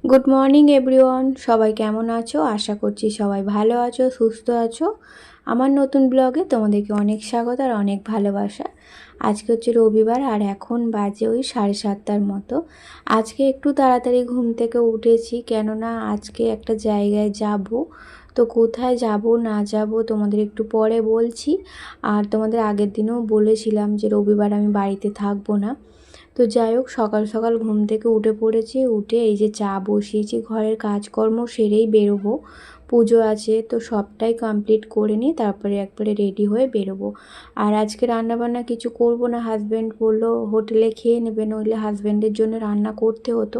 Good morning everyone, সবাই কেমন আছো? আশা করছি সবাই ভালো আছো, সুস্থ আছো। আমার নতুন ব্লগে তোমাদেরকে অনেক স্বাগত আর অনেক ভালোবাসা। আজকে হচ্ছে রবিবার আর এখন বাজে ওই 7:30টার মতো। আজকে একটু তাড়াতাড়ি ঘুম থেকে উঠেছি, কেননা আজকে একটা জায়গায় যাব। তো কোথায় যাব না যাব তোমাদের একটু পরে বলছি। আর তোমাদের আগের দিনও বলেছিলাম যে রবিবার আমি বাড়িতে থাকবো না। তো যাই হোক, সকাল সকাল ঘুম থেকে উঠে পড়েছি, উঠে এই যে চা বসিয়েছি, ঘরের কাজকর্ম সেরেই বেরোবো। পুজো আছে, তো সবটাই কমপ্লিট করে নিই, তারপরে একবারে রেডি হয়ে বেরোবো। আর আজকে রান্নাবান্না কিছু করব না, হাজব্যান্ড বললো হোটেলে খেয়ে নেবে, নইলে হাজব্যান্ডের জন্য রান্না করতে হতো।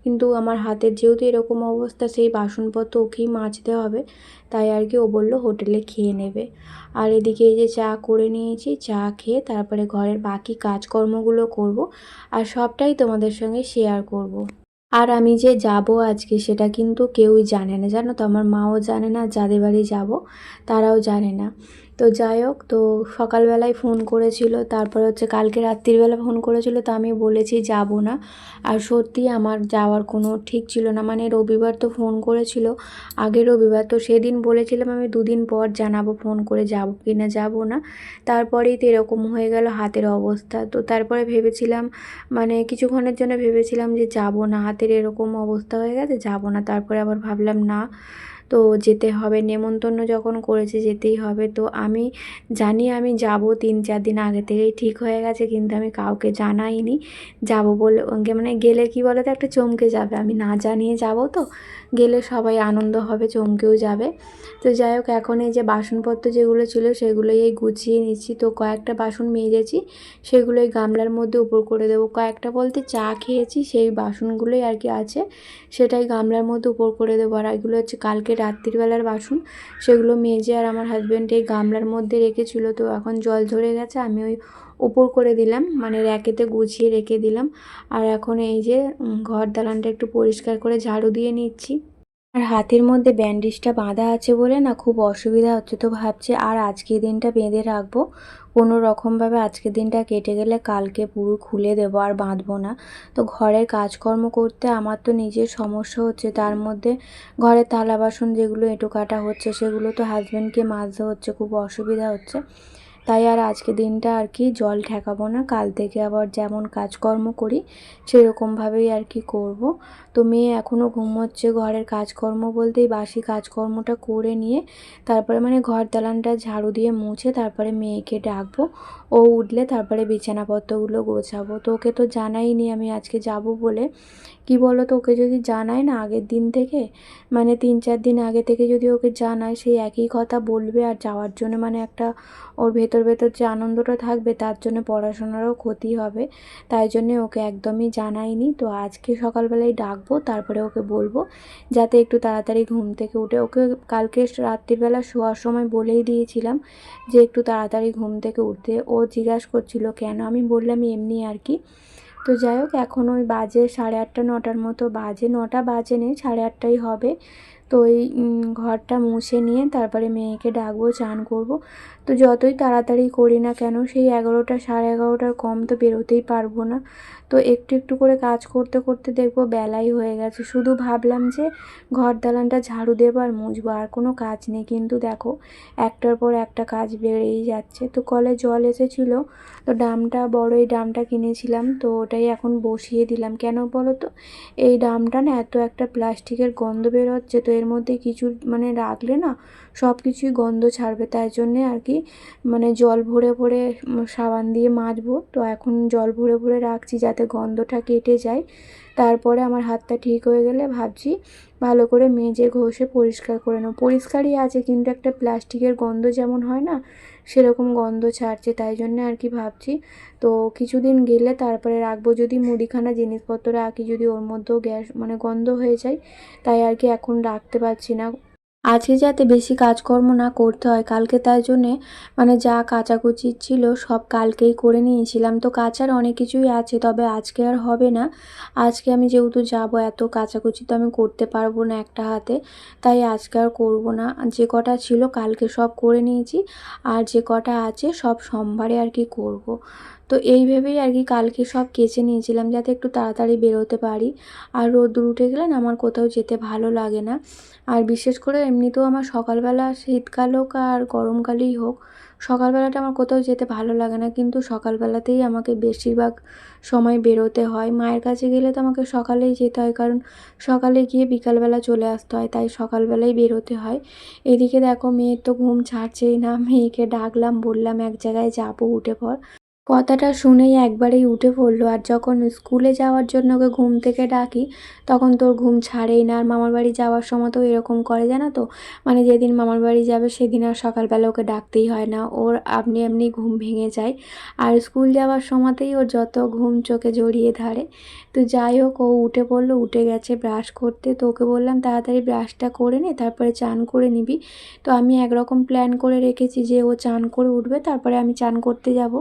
কিন্তু আমার হাতের যেহেতু এরকম অবস্থা, সেই বাসনপত্র ওকেই মাজতে হবে, তাই আর কি ও বললো হোটেলে খেয়ে নেবে। আর এদিকে এই যে চা করে নিয়েছি, চা খেয়ে তারপরে ঘরের বাকি কাজকর্মগুলো করব, আর সবটাই তোমাদের সঙ্গে শেয়ার করব। আর আমি যে যাব আজকে সেটা কিন্তু কেউই জানে না, জানো তো, আমার মাও জানে না, যাদের বাড়ি যাব তারাও জানে না। তো যাই হোক, তো সকালবেলায় ফোন করেছিল, তারপর হচ্ছে কালকে রাত্রিবেলা ফোন করেছিল, তো আমি বলেছি যাব না। আর সত্যি আমার যাওয়ার কোনো ঠিক ছিল না, মানে রবিবার তো ফোন করেছিল, আগের রবিবার, তো সেদিন বলেছিলাম আমি 2 দিন পর জানাবো ফোন করে যাব কি না যাব না। তারপরেই তো এরকম হয়ে গেল হাতের অবস্থা। তো তারপরে ভেবেছিলাম, মানে কিছুক্ষণের জন্য ভেবেছিলাম যে যাব না, হাতের এরকম অবস্থা হয়ে গেছে, যাব না। তারপরে আবার ভাবলাম না, তো যেতে হবে, নেমন্তন্ন যখন করেছে যেতেই হবে। তো আমি জানি আমি যাব, 3-4 দিন আগে থেকেই ঠিক হয়ে গেছে, কিন্তু আমি কাউকে জানাইনি যাব বলে। ওকে মানে গেলে কি বলে তো, একটা চমকে যাবে, আমি না জানিয়ে যাব, তো গেলে সবাই আনন্দ হবে, চমকেও যাবে। তো যাই হোক, এখন এই যে বাসনপত্র যেগুলো ছিল সেগুলোই এই গুছিয়ে নিচ্ছি। তো কয়েকটা বাসন মেজেছি, সেগুলোই গামলার মধ্যে উপর করে দেবো। কয়েকটা বলতে চা খেয়েছি সেই বাসনগুলোই আর কি আছে, সেটাই গামলার মধ্যে উপর করে দেবো। আর এগুলো হচ্ছে কালকে রাত্রিবেলার বাসন, সেগুলো মেজে আর আমার হাজব্যান্ড এই গামলার মধ্যে রেখেছিল, তো এখন জল ধরে গেছে, আমি ওই উপর করে দিলাম, মানে র্যাকেতে গুছিয়ে রেখে দিলাম। আর এখন এই যে ঘর দালানটা একটু পরিষ্কার করে ঝাড়ু দিয়ে নিচ্ছি। আর হাতের মধ্যে ব্যান্ডেজটা বাঁধা আছে বলে না খুব অসুবিধা হচ্ছে, তো ভাবছি আর আজকের দিনটা বেঁধে রাখবো, কোনো রকমভাবে আজকের দিনটা কেটে গেলে কালকে পুরো খুলে দেবো, আর বাঁধবো না। তো ঘরের কাজকর্ম করতে আমার তো নিজের সমস্যা হচ্ছে, তার মধ্যে ঘরের থালা বাসন যেগুলো এঁটো কাটা হচ্ছে সেগুলো তো হাজব্যান্ডকে মাজতে হচ্ছে, খুব অসুবিধা হচ্ছে। তাই আর আজকে দিনটা আর কি জল ঠেকাবো না, কাল থেকে আবার যেমন কাজকর্ম করি সেরকমভাবেই আর কি করব। তো মেয়ে এখনও ঘুমোচ্ছে, ঘরের কাজকর্ম বলতেই বাসি কাজকর্মটা করে নিয়ে তারপরে মানে ঘর দালানটা ঝাড়ু দিয়ে মুছে তারপরে মেয়েকে ডাকবো, ও উঠলে তারপরে বিছানাপত্রগুলো গোছাবো। তো ওকে তো জানাইনি আমি আজকে যাব বলে। কি বলো তো, ওকে যদি জানাই না আগের দিন থেকে, মানে 3-4 দিন আগে থেকে যদি ওকে জানাই, সেই একই কথা বলবে, আর যাওয়ার জন্য মানে একটা ওর ভেতর ভেতর যে আনন্দটা থাকবে তার জন্য পড়াশোনারও ক্ষতি হবে। তাই জন্যে ওকে একদমই জানাইনি। তো আজকে সকালবেলায় ডাকবো, তারপরে ওকে বলবো যাতে একটু তাড়াতাড়ি ঘুম থেকে উঠে, ওকে কালকে রাত্রিবেলা শোয়ার সময় বলেই দিয়েছিলাম যে একটু তাড়াতাড়ি ঘুম থেকে উঠতে। ও জিজ্ঞাসা করছিল কেন, আমি বললাম এমনি আর কি। তো যাই হোক, এখন ওই বাজে 8:30-9টার মতো বাজে, 9টা বাজে নেই, 8:30টাই হবে। তো ওই ঘরটা মুছে নিয়ে তারপরে মেয়েকে ডাকবো, চান করব। তো যতই তাড়াতাড়ি করি না কেন, সেই 11টা 11:30টার কম তো বেরোতেই পারবো না। তো একটু একটু করে কাজ করতে করতে দেখবো বেলাই হয়ে গেছে। শুধু ভাবলাম যে ঘর দালানটা ঝাড়ু দেবো আর মুছবো, আর কোনো কাজ নেই, কিন্তু দেখো একটার পর একটা কাজ বেড়েই যাচ্ছে। তো কলে জল এসেছিলো, তো ড্রামটা বড়, এই ড্রামটা কিনেছিলাম, তো ওটাই এখন বসিয়ে দিলাম। কেন বলো তো, এই ড্রামটা না এত একটা প্লাস্টিকের গন্ধ বের হচ্ছে, তো এর মধ্যে কিছু মানে রাখলে না সব কিছুই গন্ধ ছাড়বে, তাই জন্যে আর কি মানে জল ভরে ভরে সাবান দিয়ে মাজবো। তো এখন জল ভরে ভরে রাখছি যাতে গন্ধটা কেটে যায়, তারপরে আমার হাতটা ঠিক হয়ে গেলে ভাবছি ভালো করে মেজে ঘষে পরিষ্কার করে নেবো। পরিষ্কারই আছে, কিন্তু একটা প্লাস্টিকের গন্ধ যেমন হয় না, সেরকম গন্ধ ছাড়ছে, তাই জন্য আর কি ভাবছি। তো কিছুদিন গেলে তারপরে রাখবো, যদি মুদিখানা জিনিসপত্র রাখি যদি ওর মধ্যেও গ্যাস মানে গন্ধ হয়ে যায়, তাই আর কি এখন রাখতে পারছি না। আজকে যাতে বেশি কাজকর্ম না করতে হয় কালকে, তাই জন্যে মানে যা কাচাকুচি ছিল সব কালকেই করে নিয়েছিলাম। তো কাচার অনেক কিছুই আছে, তবে আজকে আর হবে না। আজকে আমি যেহেতু যাব, এত কাচাকুচি তো আমি করতে পারবো না একটা হাতে, তাই আজকে আর করবো না। যে কটা ছিল কালকে সব করে নিয়েছি, আর যে কটা আছে সব সোমবারে আর কি করব। তো এই ভেবেই আর কি কালকে সব কেচে নিয়েছিলাম যাতে একটু তাড়াতাড়ি বেরোতে পারি। আর রোদ্দুর উঠে গেলে না আমার কোথাও যেতে ভালো লাগে না। আর বিশেষ করে এমনিতেও আমার সকালবেলা শীতকাল হোক আর গরমকালেই হোক, সকালবেলাটা আমার কোথাও যেতে ভালো লাগে না, কিন্তু সকালবেলাতেই আমাকে বেশিরভাগ সময় বেরোতে হয়। মায়ের কাছে গেলে তো আমাকে সকালেই যেতে হয়, কারণ সকালে গিয়ে বিকালবেলা চলে আসতে হয়, তাই সকালবেলাই বেরোতে হয়। এদিকে দেখো মেয়ের তো ঘুম ছাড়ছেই না, মেয়েকে ডাকলাম, বললাম এক জায়গায় যাবো, উঠে পড়। কথাটা শুনেই একবারেই উঠে পড়লো। আর যখন স্কুলে যাওয়ার জন্য ওকে ঘুম থেকে ডাকি তখন তোর ঘুম ছাড়েই না। আর মামার বাড়ি যাওয়ার সময় তো এরকম করে, জানো তো, মানে যেদিন মামার বাড়ি যাবে সেদিন আর সকালবেলা ওকে ডাকতেই হয় না, ওর আপনি এমনি ঘুম ভেঙে যায়। আর স্কুল যাওয়ার সময়তেই ওর যত ঘুম চোখে জড়িয়ে ধরে। তো যাই হোক, ও উঠে পড়লো, উঠে গেছে ব্রাশ করতে। তো ওকে বললাম তাড়াতাড়ি ব্রাশটা করে নে, তারপরে চান করে নিবি। তো আমি একরকম প্ল্যান করে রেখেছি যে ও চান করে উঠবে, তারপরে আমি চান করতে যাব।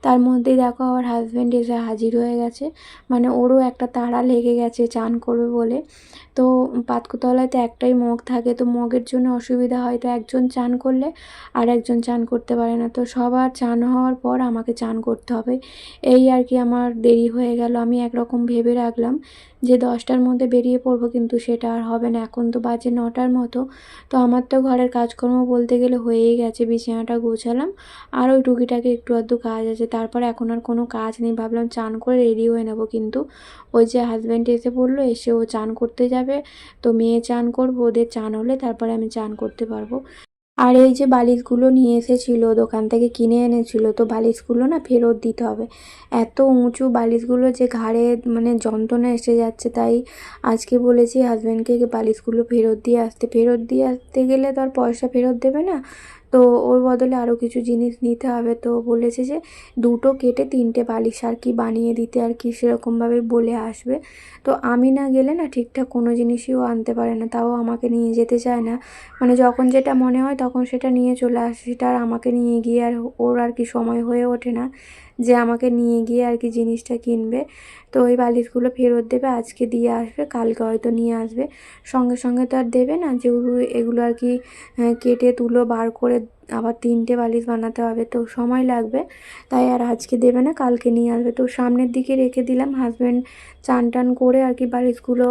তার মধ্যেই দেখো আমার হাজব্যান্ড এসে হাজির হয়ে গেছে, মানে ওরও একটা তাড়া লেগে গেছে চান করবে বলে। তো পাতকুতলায় তো একটাই মগ থাকে, তো মগের জন্য অসুবিধা হয়, তো একজন চান করলে আর একজন চান করতে পারে না। তো সবার চান হওয়ার পর আমাকে চান করতে হবে, এই আর কি আমার দেরি হয়ে গেল। আমি একরকম ভেবে রাখলাম যে 10টার মধ্যে বেরিয়ে পড়বো, কিন্তু সেটা আর হবে না, এখন তো বাজে 9টার মতো। তো আমার তো ঘরের কাজকর্ম বলতে গেলে হয়েই গেছে, বিছানাটা গোছালাম, আর ওই টুকিটাকি একটু আধটু কাজ আছে, তারপরে এখন আর কোনো কাজ নেই। ভাবলাম চান করে রেডি হয়ে নেব, কিন্তু ওই যে হাজব্যান্ড এসে পড়লো, এসে ও চান করতে যাবে। তো মেয়ে চান করবো, ওদের চান হলে তারপরে আমি চান করতে পারবো। আর এই যে বালিশগুলো নিয়ে এসেছিলো, দোকান থেকে কিনে এনেছিল, তো বালিশগুলো না ফেরত দিতে হবে। এত উঁচু বালিশগুলো যে ঘাড়ে মানে যন্ত্রণা এসে যাচ্ছে, তাই আজকে বলেছি হাজব্যান্ডকে বালিশগুলো ফেরত দিয়ে আসতে গেলে তো আর পয়সা ফেরত দেবে না, তো ওর বদলে আরও কিছু জিনিস নিতে হবে। তো বলেছে যে দুটো কেটে 3টে বালিশ আর কি বানিয়ে দিতে, আর কি সেরকমভাবে বলে আসবে। তো আমি না গেলে না ঠিকঠাক কোনো জিনিসই ও আনতে পারে না, তাও আমাকে নিয়ে যেতে চায় না। মানে যখন যেটা মনে হয় তখন সেটা নিয়ে চলে আসে, সেটা আর আমাকে নিয়ে গিয়ে আর ওর আর কি সময় হয়ে ওঠে না যে আমাকে নিয়ে গিয়ে আর কি জিনিসটা কিনবে। তো ওই বালিশগুলো ফেরত দেবে, আজকে দিয়ে আসবে, কালকে হয়তো নিয়ে আসবে। সঙ্গে সঙ্গে তো আর দেবে না, যেগুলো এগুলো আর কি কেটে তুলো বার করে আবার 3টে বালিশ বানাতে হবে, তো সময় লাগবে। তাই আর আজকে দেবে না, কালকে নিয়ে আসবে। তো সামনের দিকে রেখে দিলাম, হাজব্যান্ড চান টান করে আর কি বালিশগুলো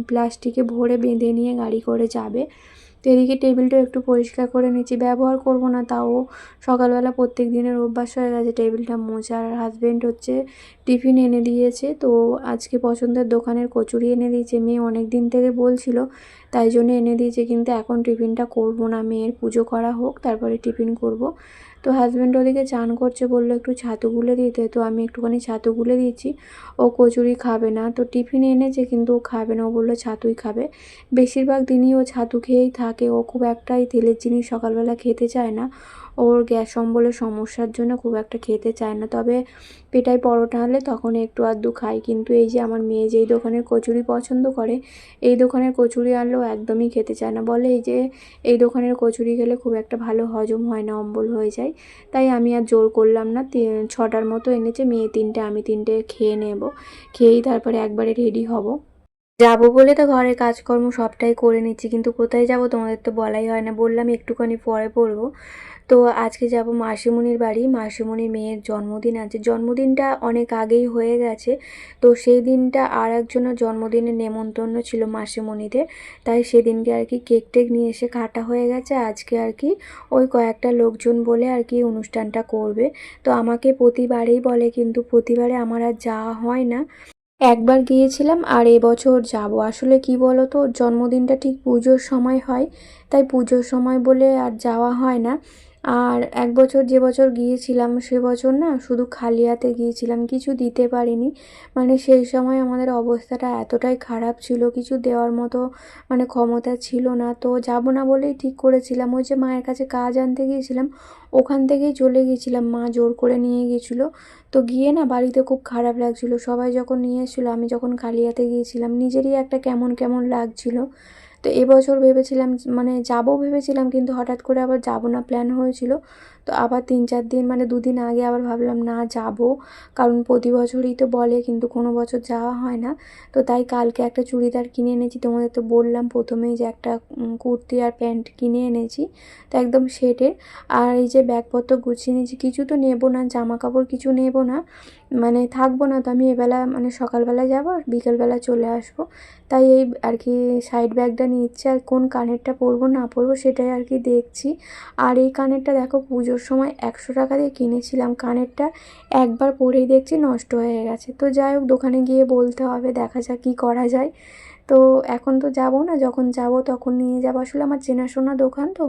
প্লাস্টিকে ভরে বেঁধে নিয়ে গাড়ি করে যাবে। তো এদিকে টেবিলটা একটু পরিষ্কার করে নিচ্ছি, ব্যবহার করব না, তাও সকালবেলা প্রত্যেক দিনের অভ্যাস হয়ে গেছে টেবিলটা মোছার। আর হাজব্যান্ড হচ্ছে টিফিন এনে দিয়েছে, তো আজকে পছন্দের দোকানের কচুরি এনে দিয়েছে, মেয়ে অনেক দিন থেকে বলছিল, তাই জন্য এনে দিয়েছে। কিন্তু এখন টিফিনটা করব না, মেয়ের পুজো করা হোক তারপরে টিফিন করব। তো হাজব্যান্ড ওদিকে চান করছে, বললো একটু ছাতু গুলে দিতে, তো আমি একটুখানি ছাতু গুলে দিচ্ছি। ও কচুরি খাবে না, তো টিফিন এনেছে কিন্তু ও খাবে না, ও বললো ছাতুই খাবে। বেশিরভাগ দিনই ও ছাতু খেয়েই থাকে, ও খুব একটাই তেলের জিনিস সকালবেলা খেতে চায় না, ওর গ্যাস অম্বলের সমস্যার জন্য খুব একটা খেতে চায় না। তবে পেটাই পরোটা হলে তখন একটু আধটু খাই। কিন্তু এই যে আমার মেয়ে যেই দোকানের কচুরি পছন্দ করে, এই দোকানের কচুরি আনলেও একদমই খেতে চায় না, বলে এই যে এই দোকানের কচুরি খেলে খুব একটা ভালো হজম হয় না, অম্বল হয়ে যায়। তাই আমি আর জোর করলাম না, 6টার মতো এনেছে, মেয়ে 3টে আমি 3টে খেয়ে নেব, খেয়েই তারপরে একবারে রেডি হব। যাবো বলে তো ঘরের কাজকর্ম সবটাই করে নিচ্ছি, কিন্তু কোথায় যাব তোমাদের তো বলাই হয় না, বললাম একটুখানি পরে পড়বো। তো আজকে যাব মাসিমণির বাড়ি, মাসিমণির মেয়ের জন্মদিন আছে, জন্মদিনটা অনেক আগেই হয়ে গেছে। তো সেই দিনটা আর একজনের জন্মদিনের নেমন্তন্ন ছিল মাসিমণিদের, তাই সেদিনকে আর কি কেক টেক নিয়ে এসে কাটা হয়ে গেছে। আজকে আর কি ওই কয়েকটা লোকজন বলে আর কি অনুষ্ঠানটা করবে। তো আমাকে প্রতিবারেই বলে, কিন্তু প্রতিবারে আমার আর যাওয়া হয় না। একবার গিয়েছিলাম আর এবছর যাব। আসলে কি বলো তো, জন্মদিনটা ঠিক পুজোর সময় হয়, তাই পুজোর সময় বলে আর যাওয়া হয় না। আর এক বছর যে বছর গিয়েছিলাম সে বছর না শুধু খালি হাতে গিয়েছিলাম, কিছু দিতে পারিনি। মানে সেই সময় আমাদের অবস্থাটা এতটাই খারাপ ছিল, কিছু দেওয়ার মতো মানে ক্ষমতা ছিল না। তো যাব না বলেই ঠিক করেছিলাম, ওই যে মায়ের কাছে কাজ আনতে গিয়েছিলাম, ওখান থেকেই চলে গিয়েছিলাম, মা জোর করে নিয়ে গিয়েছিলো। তো গিয়ে না বাড়িতে খুব খারাপ লাগছিলো, সবাই যখন নিয়ে এসেছিলো আমি যখন খালি হাতে গিয়েছিলাম, নিজেরই একটা কেমন কেমন লাগছিলো। তো এবছর ভেবেছিলাম মানে যাবো ভেবেছিলাম, কিন্তু হঠাৎ করে আবার যাবো না প্ল্যান হয়েছিল। তো আবার 3-4 দিন মানে 2 দিন আগে আবার ভাবলাম না যাব, কারণ প্রতি বছরই তো বলে কিন্তু কোনো বছর যাওয়া হয় না। তো তাই কালকে একটা চুড়িদার কিনে এনেছি, তোমাদের তো বললাম প্রথমেই যে একটা কুর্তি আর প্যান্ট কিনে এনেছি, তো একদম সেটের। আর এই যে ব্যাগপত্র গুছিয়ে নিয়েছি, কিছু তো নেবো না, জামা কাপড় কিছু নেবো না, মানে থাকবো না তো আমি এবেলা, মানে সকালবেলা যাবো আর বিকেলবেলা চলে আসবো। তাই এই আর কি সাইড ব্যাগটা নিচ্ছি, আর কোন কানেরটা পরবো না পরবো সেটাই আর কি দেখছি। আর এই কানেরটা দেখো পুজোর সময় 100 টাকা দিয়ে কিনেছিলাম, কানেরটা একবার পরেই দেখছি নষ্ট হয়ে গেছে। তো যাই হোক দোকানে গিয়ে বলতে হবে, দেখা যাক কী করা যায়। তো এখন তো যাব না, যখন যাব তখন নিয়ে যাবো, আসলে আমার চেনাশোনা দোকান তো,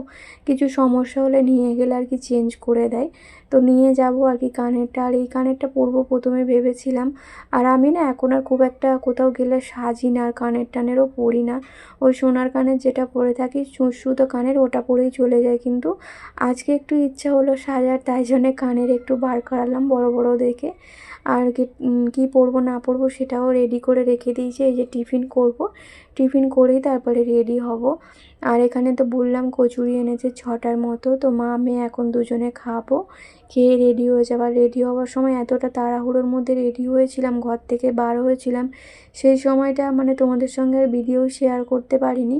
কিছু সমস্যা হলে নিয়ে গেলে আর কি চেঞ্জ করে দেয়। তো নিয়ে যাব আর কি কানেরটা, আর এই কানেরটা পরবো প্রথমে ভেবেছিলাম। আর আমি না এখন আর খুব একটা কোথাও গেলে সাজি না, আর কানের টানেরও পরি না, ওই সোনার কানের যেটা পরে থাকি সুতো কানের ওটা পরেই চলে যায়। কিন্তু আজকে একটু ইচ্ছা হলো সাজার, তাই জন্যে কানের একটু বার করালাম বড় বড় দেখে। আর কী পরবো না পরবো সেটাও রেডি করে রেখে দিয়েছি, এই যে টিফিন করব, টিফিন করেই তারপরে রেডি হব। আর এখানে তো বললাম কচুরি এনেছে 6টার মতো, তো মা মেয়ে এখন দুজনে খাবো, খেয়ে রেডি হয়ে যাবার। রেডি হওয়ার সময় এতটা তাড়াহুড়োর মধ্যে রেডি হয়েছিলাম, ঘর থেকে বার হয়েছিলাম, সেই সময়টা মানে তোমাদের সঙ্গে আর ভিডিও শেয়ার করতে পারিনি।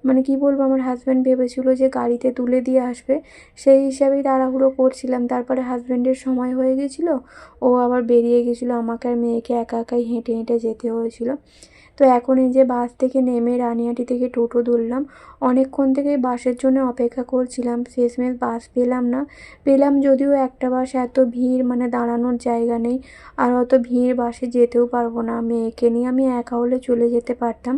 মানে কি বলবো, আমার হাজব্যান্ড ভেবেছিল যে গাড়িতে তুলে দিয়ে আসবে, সেই হিসাবেই তাড়াহুড়ো করছিলাম। তারপরে হাজব্যান্ডের সময় হয়ে গেছিলো, ও আবার বেরিয়ে গেছিলো, আমাকে আর মেয়েকে একা একাই হেঁটে হেঁটে যেতে হয়েছিল। তো এখন এই যে বাস থেকে নেমে রানিহাটি থেকে টোটো ধরলাম, অনেকক্ষণ থেকেই বাসের জন্য অপেক্ষা করছিলাম, শেষমেশ বাস পেলাম না। পেলাম যদিও একটা বাস, এত ভিড় মানে দাঁড়ানোর জায়গা নেই, আর অত ভিড় বাসে যেতেও পারবো না, মেয়েকে নিয়ে আমি একা হলে চলে যেতে পারতাম।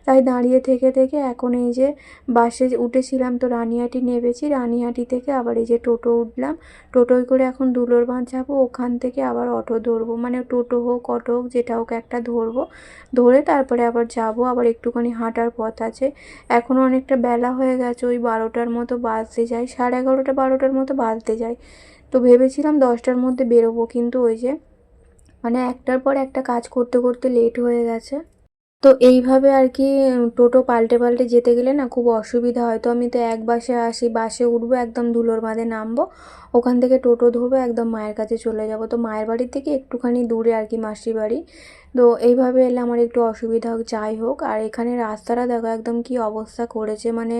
তাই দাঁড়িয়ে থেকে থেকে এখন এই যে বাসে উঠেছিলাম, তো রানিহাটি নেমেছি, রানিহাটি থেকে আবার এই যে টোটো উঠলাম, টোটোয় করে এখন দুলোর বাঁধ যাবো, ওখান থেকে আবার অটো ধরবো, মানে টোটো হোক অটো হোক যেটা হোক একটা ধরবো, ধরে তারপরে আবার যাব, আবার একটুখানি হাঁটার পথ আছে। এখনও অনেকটা বেলা হয়ে গেছে, ওই 12টার মতো বাজতে যায়, 11:30 12টার মতো বাজতে যায়। তো ভেবেছিলাম 10টার মধ্যে বেরোবো, কিন্তু ওই যে মানে একটার পর একটা কাজ করতে করতে লেট হয়ে গেছে। তো এইভাবে আর কি টোটো পাল্টে পাল্টে যেতে গেলে না খুব অসুবিধা হয়। তো আমি তো এক বাসে আসি, বাসে উঠবো, একদম ধুলোর বাঁধে নামবো, ওখান থেকে টোটো ধরবো, একদম মায়ের কাছে চলে যাব। তো মায়ের বাড়ির থেকে একটুখানি দূরে আর কি মাসির বাড়ি। তো এইভাবে এলে আমার একটু অসুবিধা হোক, যাই হোক। আর এখানে রাস্তাটা দেখো একদম কি অবস্থা করেছে, মানে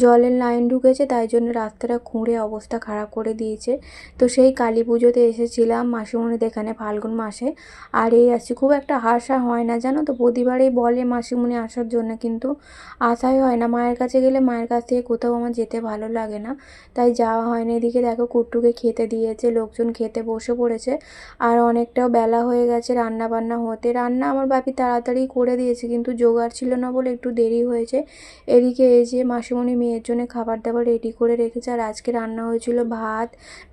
জলের লাইন ঢুকেছে, তাই জন্য রাস্তাটা খুঁড়ে অবস্থা খারাপ করে দিয়েছে। তো সেই কালী পুজোতে এসেছিলাম মাসিমণিদের এখানে ফাল্গুন মাসে, আর এই আসছি, খুব একটা আসা হয় না জানো তো, প্রতিবারেই বলে মাসিমণি আসার জন্য, কিন্তু আসাই হয় না। মায়ের কাছে গেলে মায়ের কাছ থেকে কোথাও আমার যেতে ভালো লাগে না, তাই যাওয়া হয় না। এদিকে দেখো কুট্টুকে খেতে দিয়েছে, লোকজন খেতে বসে পড়েছে, আর অনেকটাও বেলা হয়ে গেছে রান্না বান্না হতে। রান্না আমার বাপি তাড়াতাড়ি করে দিয়েছে, কিন্তু জোগাড় ছিল না বলে একটু দেরি হয়েছে। এদিকে এই যে মাসিমণি মেয়ের জন্য খাবার দাবার রেডি করে রেখেছে, আর আজকে রান্না হয়েছিল ভাত,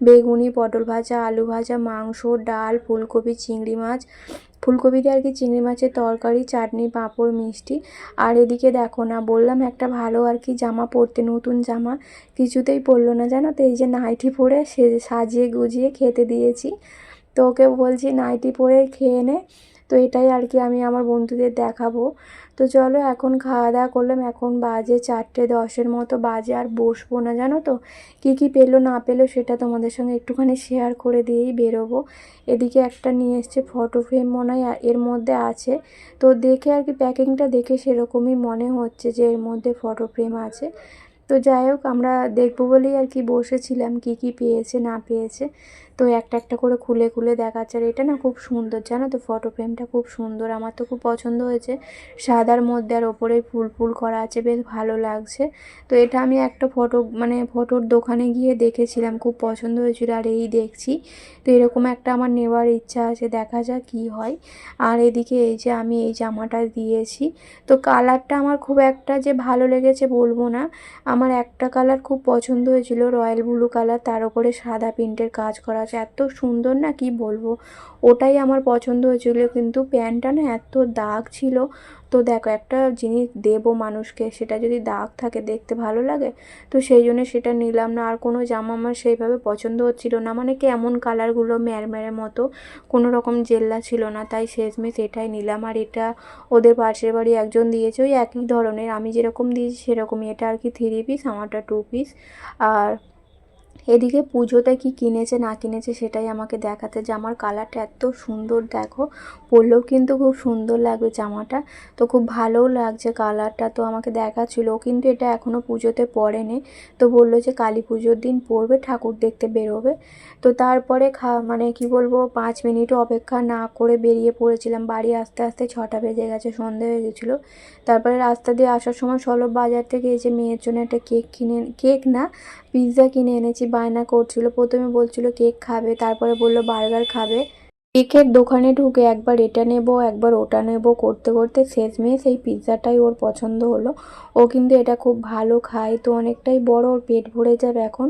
বেগুনি, পটল ভাজা, আলু ভাজা, মাংস, ডাল, ফুলকপি, চিংড়ি মাছ, ফুলকপি দিয়ে আর কি চিংড়ি মাছের তরকারি, চাটনি, পাঁপড়, মিষ্টি। আর এদিকে দেখো না, বললাম একটা ভালো আর কি জামা পরতে, নতুন জামা, কিছুতেই পরলো না জানো তো। এই যে নাইটি পরে সে সাজিয়ে গুজিয়ে খেতে দিয়েছি, তো ওকে বলছি নাইটি পরে খেয়ে নে। তো এটাই আর কি আমি আমার বন্ধুদের দেখাবো। তো চলো এখন খাওয়া দাওয়া করলাম, এখন বাজে 4:10 মতো বাজে, আর বসবো না জানো তো। কী কী পেলো না পেলো সেটা তোমাদের সঙ্গে একটুখানি শেয়ার করে দিয়েই বেরোবো। এদিকে একটা নিয়ে এসছে ফটো ফ্রেম, মনে হয় এর মধ্যে আছে। তো দেখে আর কি প্যাকিংটা দেখে সেরকমই মনে হচ্ছে যে এর মধ্যে ফটো ফ্রেম আছে। তো যাই হোক আমরা দেখবো বলেই আর কি বসেছিলাম, কি কি পেয়েছে না পেয়েছে। তো একটা একটা করে খুলে খুলে দেখাচ্ছে, আর এটা না খুব সুন্দর জানো তো, ফটো ফ্রেমটা খুব সুন্দর, আমার তো খুব পছন্দ হয়েছে, সাদার মধ্যে আর ওপরে ফুল ফুল করা আছে, বেশ ভালো লাগছে। তো এটা আমি একটা মানে ফটোর দোকানে গিয়ে দেখেছিলাম, খুব পছন্দ হয়েছিল, আর এই দেখছি। তো এরকম একটা আমার নেওয়ার ইচ্ছা আছে, দেখা যাক কী হয়। আর এদিকে এই যে আমি এই জামাটা দিয়েছি, তো কালারটা আমার খুব একটা যে ভালো লেগেছে বলবো না, আমার একটা কালার খুব পছন্দ হয়েছিল, রয়্যাল ব্লু কালার, তার উপরে সাদা প্রিন্টের কাজ করা আছে, এত সুন্দর না কি বলবো, ওটাই আমার পছন্দ হয়েছিল। কিন্তু প্যান্টটা না এত দাগ ছিল। তো দেখো একটা জিনিস দেবো মানুষকে, সেটা যদি দাগ থাকে দেখতে ভালো লাগে, তো সেই জন্য সেটা নিলাম না। আর কোনো জামা আমার সেইভাবে পছন্দ হচ্ছিল না, মানে কেমন কালারগুলো ম্যারম্যারের মতো, কোনো রকম জেল্লা ছিল না, তাই শেষমেশ এটাই নিলাম। আর এটা ওদের পাশের বাড়ি একজন দিয়েছে, ওই একই ধরনের, আমি যেরকম দিয়েছি সেরকমই, এটা আর কি 3 পিস, আমারটা 2 পিস। আর এদিকে পুজোতে কি কিনেছে না কিনেছে সেটাই আমাকে দেখাতে, জামার কালারটা এত সুন্দর, দেখো পরলেও কিন্তু খুব সুন্দর লাগবে জামাটা, তো খুব ভালোও লাগছে কালারটা। তো আমাকে দেখাচ্ছিলো, কিন্তু এটা এখনও পুজোতে পরেনি, তো বললো যে কালী পুজোর দিন পরবে, ঠাকুর দেখতে বেরোবে। তো তারপরে মানে কি বলবো, 5 মিনিটও অপেক্ষা না করে বেরিয়ে পড়েছিলাম। বাড়ি আসতে আসতে 6টা বেজে গেছে, সন্ধে হয়ে গেছিলো। তারপরে রাস্তা দিয়ে আসার সময় সলভ বাজার থেকে এই যে মেয়ের জন্য একটা কেক না পিৎজা কিনে এনেছি, বায়না করছিল। প্রথমে বলছিল কেক খাবে, তারপরে বললো বার্গার খাবে। কেকের দোকানে ঢুকে একবার এটা নেব একবার ওটা নেব করতে করতে শেষমেশ এই পিৎজাটাই ওর পছন্দ হলো। ও কিন্তু এটা খুব ভালো খায়, তো অনেকটাই বড়, ওর পেট ভরে যাবে এখন।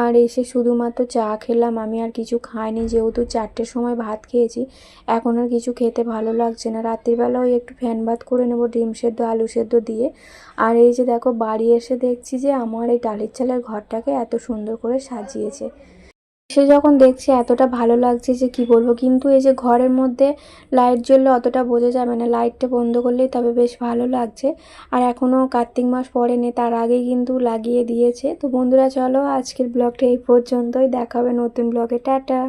আর এসে শুধুমাত্র চা খেলাম, আমি আর কিছু খাইনি, যেহেতু 4টের সময় ভাত খেয়েছি, এখন আর কিছু খেতে ভালো লাগছে না। রাত্রিবেলা ওই একটু ফ্যান ভাত করে নেব, ডিম সেদ্ধ আলু সেদ্ধ দিয়ে। আর এই যে দেখো বাড়ি এসে দেখছি যে আমার এই টালির চালের ঘরটাকে এত সুন্দর করে সাজিয়েছে। সে যখন দেখছি এতটা ভালো লাগছে যে কি বলবো, কিন্তু এই যে ঘরের মধ্যে লাইট জ্বললে অতটা বোঝা যাবে না, লাইটটা বন্ধ করলেই তবে বেশ ভালো লাগছে। আর এখনও কার্তিক মাস পড়েনি, তার আগেই কিন্তু লাগিয়ে দিয়েছে। তো বন্ধুরা চলো আজকের ব্লগটা এই পর্যন্তই, দেখা হবে নতুন ব্লগে, টাটা।